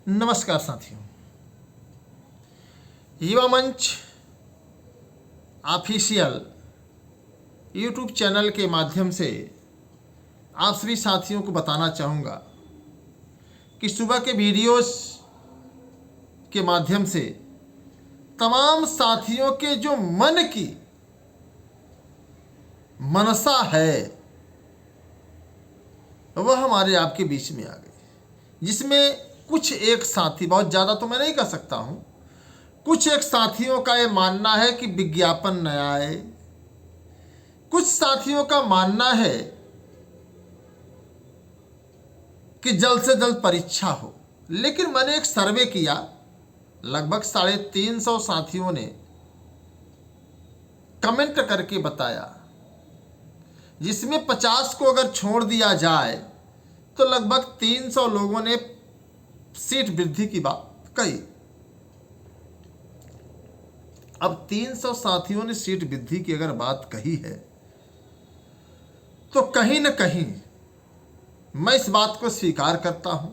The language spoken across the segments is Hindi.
नमस्कार साथियों, युवा मंच ऑफिशियल यूट्यूब चैनल के माध्यम से आप सभी साथियों को बताना चाहूँगा कि सुबह के वीडियोस के माध्यम से तमाम साथियों के जो मन की मनसा है वह हमारे आपके बीच में आ गई, जिसमें कुछ एक साथी, बहुत ज़्यादा तो मैं नहीं कह सकता हूँ, कुछ एक साथियों का ये मानना है कि विज्ञापन न आए, कुछ साथियों का मानना है कि जल्द से जल्द परीक्षा हो। लेकिन मैंने एक सर्वे किया, लगभग 350 साथियों ने कमेंट करके बताया, जिसमें 50 को अगर छोड़ दिया जाए तो लगभग 300 लोगों ने सीट वृद्धि की बात कही। अब 300 साथियों ने सीट वृद्धि की अगर बात कही है तो कहीं न कहीं मैं इस बात को स्वीकार करता हूं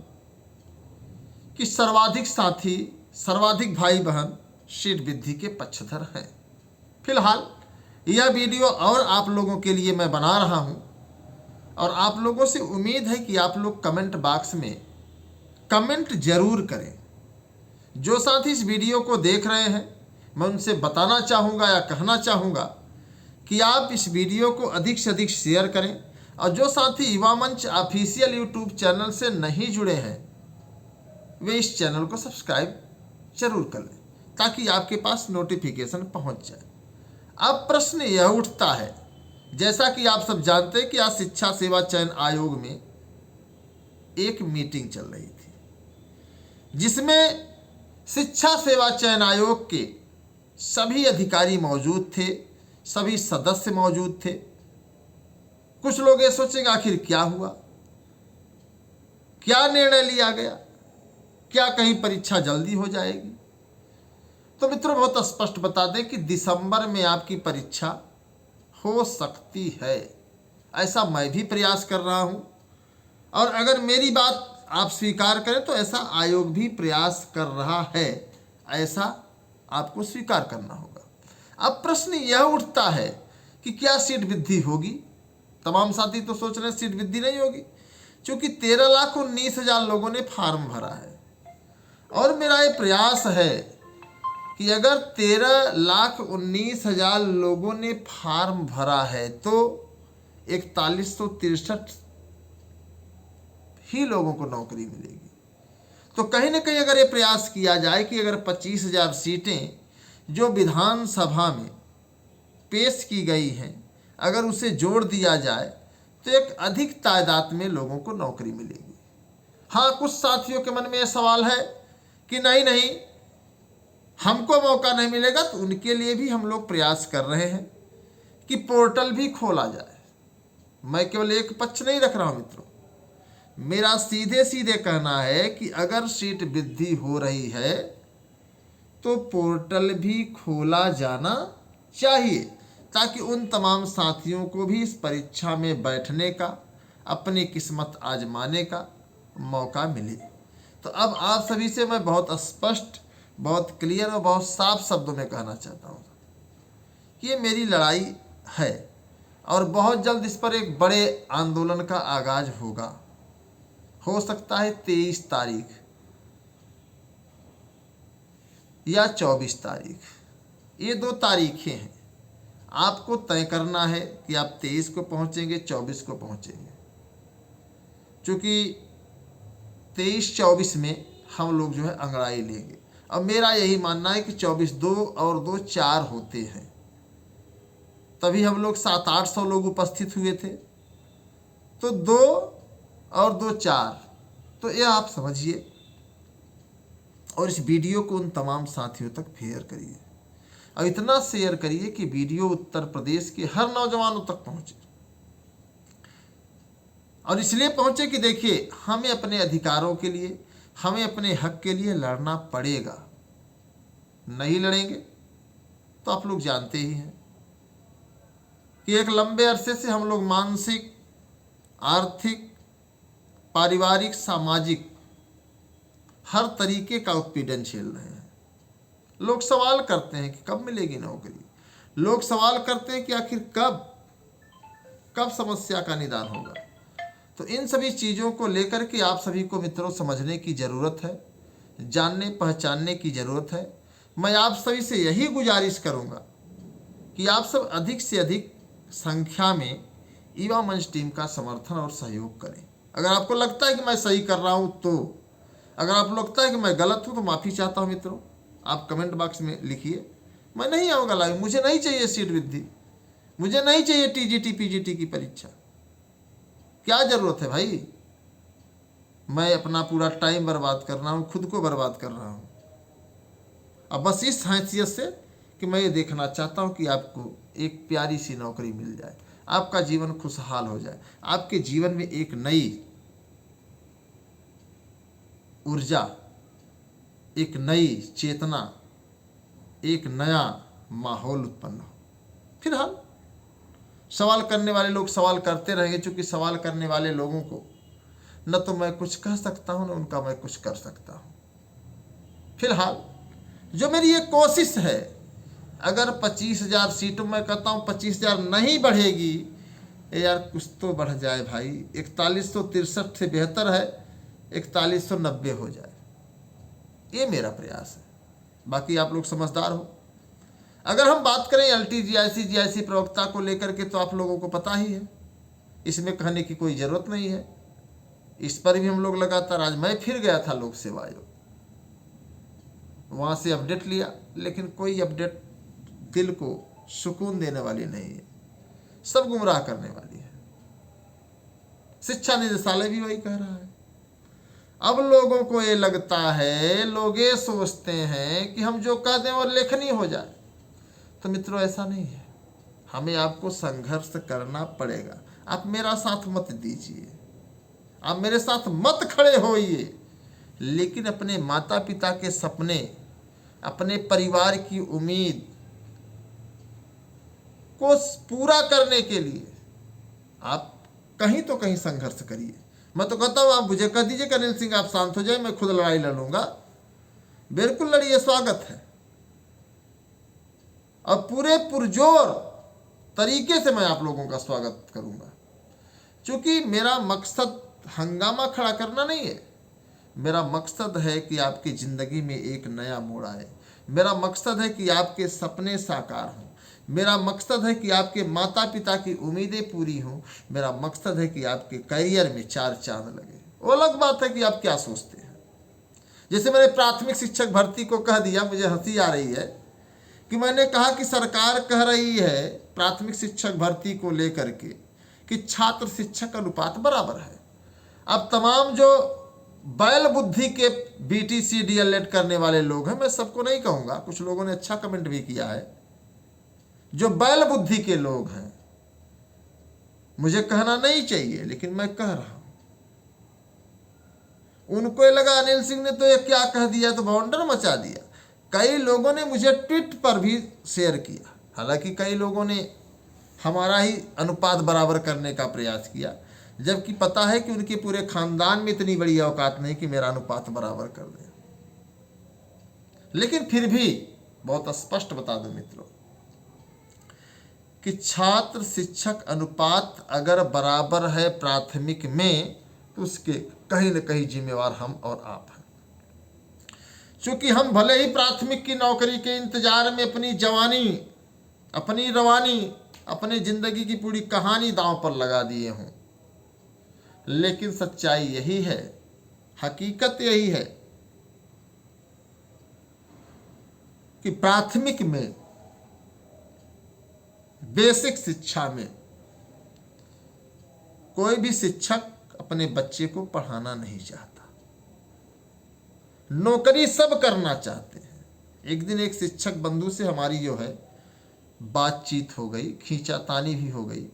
कि सर्वाधिक साथी, सर्वाधिक भाई बहन सीट वृद्धि के पक्षधर हैं। फिलहाल यह वीडियो और आप लोगों के लिए मैं बना रहा हूं और आप लोगों से उम्मीद है कि आप लोग कमेंट बॉक्स में कमेंट जरूर करें। जो साथी इस वीडियो को देख रहे हैं, मैं उनसे बताना चाहूँगा या कहना चाहूँगा कि आप इस वीडियो को अधिक से अधिक शेयर करें, और जो साथी युवा मंच ऑफिशियल यूट्यूब चैनल से नहीं जुड़े हैं वे इस चैनल को सब्सक्राइब जरूर कर लें ताकि आपके पास नोटिफिकेशन पहुंच जाए। अब प्रश्न यह उठता है, जैसा कि आप सब जानते हैं कि आज शिक्षा सेवा चयन आयोग में एक मीटिंग चल रही थी, जिसमें शिक्षा सेवा चयन आयोग के सभी अधिकारी मौजूद थे, सभी सदस्य मौजूद थे। कुछ लोग ये सोचेंगे आखिर क्या हुआ, क्या निर्णय लिया गया, क्या कहीं परीक्षा जल्दी हो जाएगी। तो मित्रों, बहुत स्पष्ट बता दें कि दिसंबर में आपकी परीक्षा हो सकती है, ऐसा मैं भी प्रयास कर रहा हूं, और अगर मेरी बात आप स्वीकार करें तो ऐसा आयोग भी प्रयास कर रहा है, ऐसा आपको स्वीकार करना होगा। अब प्रश्न यह उठता है कि क्या सीट वृद्धि होगी। तमाम साथी तो सोच रहे हैं सीट वृद्धि नहीं होगी, क्योंकि 13,19,000 लोगों ने फॉर्म भरा है, और मेरा ये प्रयास है कि अगर 13,19,000 लोगों ने फॉर्म भरा है तो 4163 ही लोगों को नौकरी मिलेगी। तो कहीं ना कहीं अगर ये प्रयास किया जाए कि अगर 25,000 सीटें जो विधानसभा में पेश की गई हैं, अगर उसे जोड़ दिया जाए तो एक अधिक तादाद में लोगों को नौकरी मिलेगी। हाँ, कुछ साथियों के मन में यह सवाल है कि नहीं हमको मौका नहीं मिलेगा, तो उनके लिए भी हम लोग प्रयास कर रहे हैं कि पोर्टल भी खोला जाए। मैं केवल एक पक्ष नहीं रख रहा हूं मित्रों, मेरा सीधे सीधे कहना है कि अगर सीट वृद्धि हो रही है तो पोर्टल भी खोला जाना चाहिए, ताकि उन तमाम साथियों को भी इस परीक्षा में बैठने का, अपनी किस्मत आजमाने का मौका मिले। तो अब आप सभी से मैं बहुत स्पष्ट, बहुत क्लियर और बहुत साफ शब्दों में कहना चाहता हूँ कि ये मेरी लड़ाई है और बहुत जल्द इस पर एक बड़े आंदोलन का आगाज होगा। हो सकता है 23 तारीख या 24 तारीख, ये 2 तारीखें हैं। आपको तय करना है कि आप 23 को पहुंचेंगे, 24 को पहुंचेंगे, क्योंकि 23-24 में हम लोग जो है अंगड़ाई लेंगे। अब मेरा यही मानना है कि 24 2 और 2 4 होते हैं, तभी हम लोग 700-800 लोग उपस्थित हुए थे, तो 2 और 2 4, तो ये आप समझिए। और इस वीडियो को उन तमाम साथियों तक शेयर करिए, और इतना शेयर करिए कि वीडियो उत्तर प्रदेश के हर नौजवानों तक पहुंचे, और इसलिए पहुंचे कि देखिए, हमें अपने अधिकारों के लिए, हमें अपने हक के लिए लड़ना पड़ेगा। नहीं लड़ेंगे तो आप लोग जानते ही हैं कि एक लंबे अरसे से हम लोग मानसिक, आर्थिक, पारिवारिक, सामाजिक हर तरीके का उत्पीड़न झेल रहे हैं। लोग सवाल करते हैं कि कब मिलेगी नौकरी, लोग सवाल करते हैं कि आखिर कब समस्या का निदान होगा। तो इन सभी चीज़ों को लेकर के आप सभी को मित्रों समझने की ज़रूरत है, जानने पहचानने की ज़रूरत है। मैं आप सभी से यही गुजारिश करूँगा कि आप सब अधिक से अधिक संख्या में युवा मंच टीम का समर्थन और सहयोग करें। अगर आपको लगता है कि मैं सही कर रहा हूँ तो, अगर आपको लगता है कि मैं गलत हूँ तो माफ़ी चाहता हूँ मित्रों, आप कमेंट बॉक्स में लिखिए। मैं नहीं आऊँगा लाइव, मुझे नहीं चाहिए सीट वृद्धि, मुझे नहीं चाहिए टीजीटी पीजीटी की परीक्षा, क्या ज़रूरत है भाई। मैं अपना पूरा टाइम बर्बाद कर रहा हूँ, खुद को बर्बाद कर रहा हूँ, अब बस इस हैसियत से कि मैं ये देखना चाहता हूँ कि आपको एक प्यारी सी नौकरी मिल जाए, आपका जीवन खुशहाल हो जाए, आपके जीवन में एक नई ऊर्जा, एक नई चेतना, एक नया माहौल उत्पन्न हो। फिलहाल सवाल करने वाले लोग सवाल करते रहेंगे, क्योंकि सवाल करने वाले लोगों को न तो मैं कुछ कह सकता हूँ न उनका मैं कुछ कर सकता हूँ। फिलहाल जो मेरी ये कोशिश है, अगर 25,000 सीटों में कहता हूँ 25,000 नहीं बढ़ेगी, यार कुछ तो बढ़ जाए भाई। 4163 से बेहतर है 4190 हो जाए, ये मेरा प्रयास है। बाकी आप लोग समझदार हो। अगर हम बात करें LTGIC GIC प्रवक्ता को लेकर के, तो आप लोगों को पता ही है, इसमें कहने की कोई ज़रूरत नहीं है। इस पर भी हम लोग लगातार, आज मैं फिर गया था लोक सेवा आयोग, वहाँ से अपडेट लिया, लेकिन कोई अपडेट दिल को सुकून देने वाली नहीं है, सब गुमराह करने वाली है। शिक्षा निदेशालय भी वही कह रहा है। अब लोगों को ये लगता है, लोग ये सोचते हैं कि हम जो कह दें और लेखनी हो जाए। तो मित्रों ऐसा नहीं है, हमें आपको संघर्ष करना पड़ेगा। आप मेरा साथ मत दीजिए, आप मेरे साथ मत खड़े होइए, लेकिन अपने माता पिता के सपने, अपने परिवार की उम्मीद को पूरा करने के लिए आप कहीं तो कहीं संघर्ष करिए। मैं तो कहता हूँ आप मुझे कह दीजिए कि अनिल सिंह आप शांत हो जाए, मैं खुद लड़ाई लड़ूंगा, बिल्कुल लड़िए, स्वागत है। और पूरे पुरजोर तरीके से मैं आप लोगों का स्वागत करूंगा, क्योंकि मेरा मकसद हंगामा खड़ा करना नहीं है। मेरा मकसद है कि आपकी ज़िंदगी में एक नया मोड़ आए, मेरा मकसद है कि आपके सपने साकार हों, मेरा मकसद है कि आपके माता पिता की उम्मीदें पूरी हों, मेरा मकसद है कि आपके करियर में 4 चांद लगे। वो अलग बात है कि आप क्या सोचते हैं। जैसे मैंने प्राथमिक शिक्षक भर्ती को कह दिया, मुझे हंसी आ रही है कि मैंने कहा कि सरकार कह रही है प्राथमिक शिक्षक भर्ती को लेकर के कि छात्र शिक्षक अनुपात बराबर है। अब तमाम जो बैल बुद्धि के BTC DLED करने वाले लोग हैं, मैं सबको नहीं कहूँगा, कुछ लोगों ने अच्छा कमेंट भी किया है, जो बैल बुद्धि के लोग हैं, मुझे कहना नहीं चाहिए लेकिन मैं कह रहा हूँ, उनको ये लगा अनिल सिंह ने तो ये क्या कह दिया, तो बवंडर मचा दिया। कई लोगों ने मुझे ट्वीट पर भी शेयर किया, हालांकि कई लोगों ने हमारा ही अनुपात बराबर करने का प्रयास किया, जबकि पता है कि उनके पूरे खानदान में इतनी बड़ी औकात नहीं कि मेरा अनुपात बराबर कर दें। लेकिन फिर भी बहुत स्पष्ट बता दूं मित्रों कि छात्र शिक्षक अनुपात अगर बराबर है प्राथमिक में, तो उसके कहीं न कहीं जिम्मेवार हम और आप हैं। क्योंकि हम भले ही प्राथमिक की नौकरी के इंतजार में अपनी जवानी, अपनी रवानी, अपनी जिंदगी की पूरी कहानी दांव पर लगा दिए हों, लेकिन सच्चाई यही है, हकीकत यही है कि प्राथमिक में, बेसिक शिक्षा में कोई भी शिक्षक अपने बच्चे को पढ़ाना नहीं चाहता, नौकरी सब करना चाहते हैं। एक दिन एक शिक्षक बंधु से हमारी जो है बातचीत हो गई, खींचातानी भी हो गई,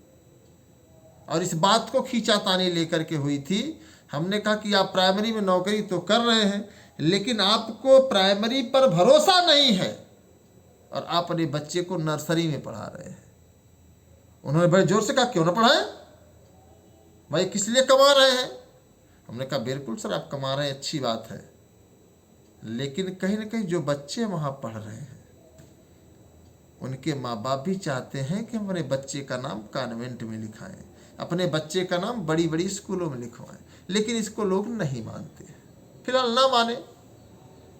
और इस बात को खींचातानी लेकर के हुई थी। हमने कहा कि आप प्राइमरी में नौकरी तो कर रहे हैं, लेकिन आपको प्राइमरी पर भरोसा नहीं है और आप अपने बच्चे को नर्सरी में पढ़ा रहे हैं। उन्होंने बड़े जोर से कहा क्यों ना पढ़ाएं भाई, किस लिए कमा रहे हैं। हमने कहा बिल्कुल सर आप कमा रहे हैं, अच्छी बात है, लेकिन कहीं ना कहीं जो बच्चे वहाँ पढ़ रहे हैं उनके माँ बाप भी चाहते हैं कि हमारे बच्चे का नाम कॉन्वेंट में लिखाएं, अपने बच्चे का नाम बड़ी बड़ी स्कूलों में लिखवाएं, लेकिन इसको लोग नहीं मानते। फिलहाल ना माने,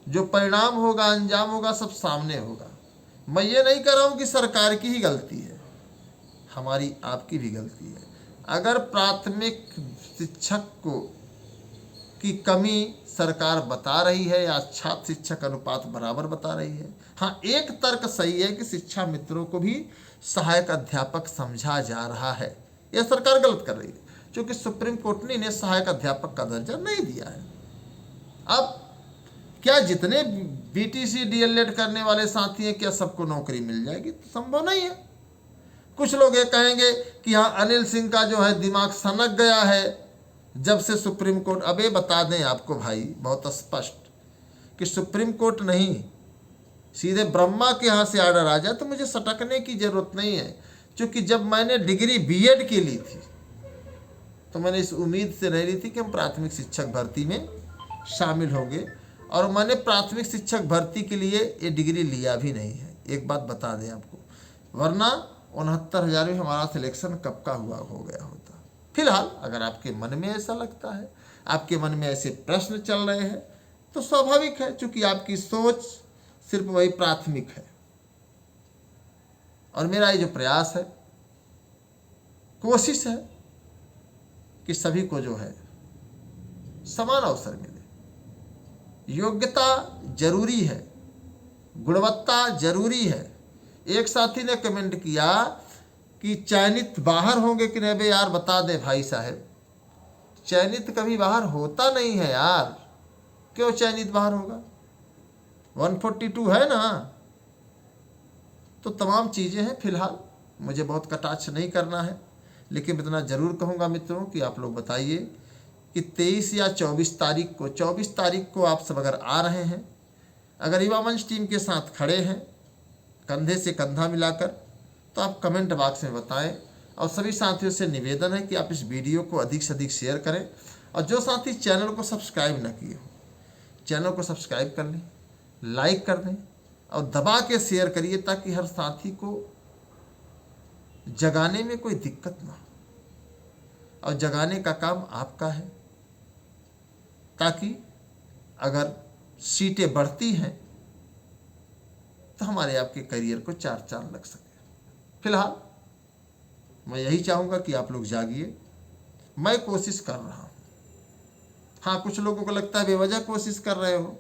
जो परिणाम होगा, अंजाम होगा, सब सामने होगा। मैं ये नहीं कह रहा हूँ कि सरकार की ही गलती है, हमारी आपकी भी गलती है। अगर प्राथमिक शिक्षक को की कमी सरकार बता रही है या छात्र शिक्षक अनुपात बराबर बता रही है, हाँ एक तर्क सही है कि शिक्षा मित्रों को भी सहायक अध्यापक समझा जा रहा है, यह सरकार गलत कर रही है, क्योंकि सुप्रीम कोर्ट ने इन्हें सहायक अध्यापक का दर्जा नहीं दिया है। अब क्या जितने बीटीसी डीएलएड करने वाले साथी हैं क्या सबको नौकरी मिल जाएगी? तो संभव नहीं है। कुछ लोग ये कहेंगे कि हाँ अनिल सिंह का जो है दिमाग सनक गया है जब से सुप्रीम कोर्ट। अब ये बता दें आपको भाई बहुत स्पष्ट कि सुप्रीम कोर्ट नहीं, सीधे ब्रह्मा के यहाँ से आर्डर आ जाए तो मुझे सटकने की जरूरत नहीं है, क्योंकि जब मैंने डिग्री बीएड की ली थी तो मैंने इस उम्मीद से नहीं ली थी कि हम प्राथमिक शिक्षक भर्ती में शामिल होंगे, और मैंने प्राथमिक शिक्षक भर्ती के लिए ये डिग्री लिया भी नहीं है। एक बात बता दें आपको, वरना 69,000 में हमारा सिलेक्शन कब का हुआ हो गया होता। फिलहाल अगर आपके मन में ऐसा लगता है, आपके मन में ऐसे प्रश्न चल रहे हैं, तो स्वाभाविक है, क्योंकि आपकी सोच सिर्फ वही प्राथमिक है। और मेरा ये जो प्रयास है, कोशिश है कि सभी को जो है समान अवसर मिले। योग्यता जरूरी है, गुणवत्ता जरूरी है। एक साथी ने कमेंट किया कि चयनित बाहर होंगे कि नहीं? बे यार बता दे भाई साहब, चयनित कभी बाहर होता नहीं है यार। क्यों चयनित बाहर होगा? 142 है ना। तो तमाम चीज़ें हैं। फिलहाल मुझे बहुत कटाक्ष नहीं करना है, लेकिन इतना ज़रूर कहूँगा मित्रों कि आप लोग बताइए कि 23 या 24 तारीख को आप सब अगर आ रहे हैं, अगर युवा मंच टीम के साथ खड़े हैं कंधे से कंधा मिलाकर, तो आप कमेंट बॉक्स में बताएं। और सभी साथियों से निवेदन है कि आप इस वीडियो को अधिक से अधिक शेयर करें, और जो साथी चैनल को सब्सक्राइब न किए हो चैनल को सब्सक्राइब कर लें, लाइक कर दें और दबा के शेयर करिए, ताकि हर साथी को जगाने में कोई दिक्कत ना हो। और जगाने का काम आपका है, ताकि अगर सीटें बढ़ती हैं तो हमारे आपके करियर को 4 चांद लग सके। फिलहाल मैं यही चाहूँगा कि आप लोग जागिए। मैं कोशिश कर रहा हूँ। हाँ, कुछ लोगों को लगता है बेवजह कोशिश कर रहे हो,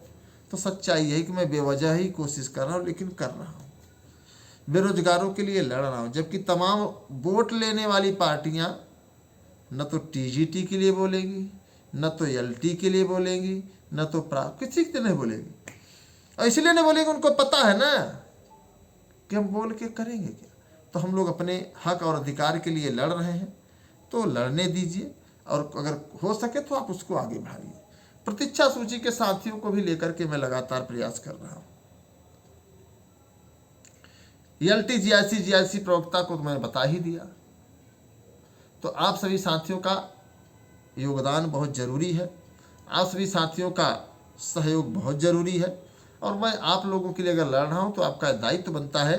तो सच्चाई यही कि मैं बेवजह ही कोशिश कर रहा हूँ, लेकिन कर रहा हूँ। बेरोजगारों के लिए लड़ रहा हूँ, जबकि तमाम वोट लेने वाली पार्टियाँ न तो टीजीटी के लिए बोलेंगी, न तो एलटी के लिए बोलेंगी, न तो किसी के नहीं बोलेगी। और इसलिए नहीं बोलेंगे, उनको पता है ना कि हम बोल के करेंगे क्या। तो हम लोग अपने हक और अधिकार के लिए लड़ रहे हैं, तो लड़ने दीजिए, और अगर हो सके तो आप उसको आगे बढ़ाइए। प्रतीक्षा सूची के साथियों को भी लेकर के मैं लगातार प्रयास कर रहा हूँ। एलटी जीआईसी प्रवक्ता को तो मैंने बता ही दिया। तो आप सभी साथियों का योगदान बहुत ज़रूरी है, आप सभी साथियों का सहयोग बहुत ज़रूरी है। और मैं आप लोगों के लिए अगर लड़ रहा हूँ तो आपका दायित्व बनता है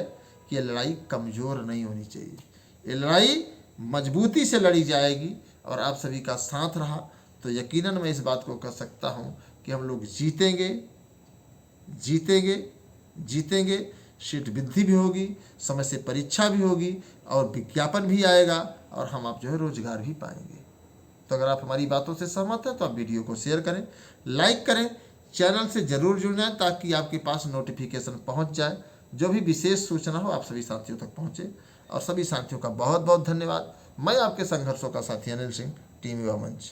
कि ये लड़ाई कमज़ोर नहीं होनी चाहिए। ये लड़ाई मजबूती से लड़ी जाएगी, और आप सभी का साथ रहा तो यकीनन मैं इस बात को कह सकता हूँ कि हम लोग जीतेंगे जीतेंगे जीतेंगे। सीट वृद्धि भी होगी, समय से परीक्षा भी होगी, और विज्ञापन भी आएगा, और हम आप जो है रोजगार भी पाएंगे। तो अगर आप हमारी बातों से सहमत हैं तो आप वीडियो को शेयर करें, लाइक करें, चैनल से ज़रूर जुड़ जाएं, ताकि आपके पास नोटिफिकेशन पहुंच जाए। जो भी विशेष सूचना हो आप सभी साथियों तक पहुंचे। और सभी साथियों का बहुत बहुत धन्यवाद। मैं आपके संघर्षों का साथी अनिल सिंह, टीम युवा मंच।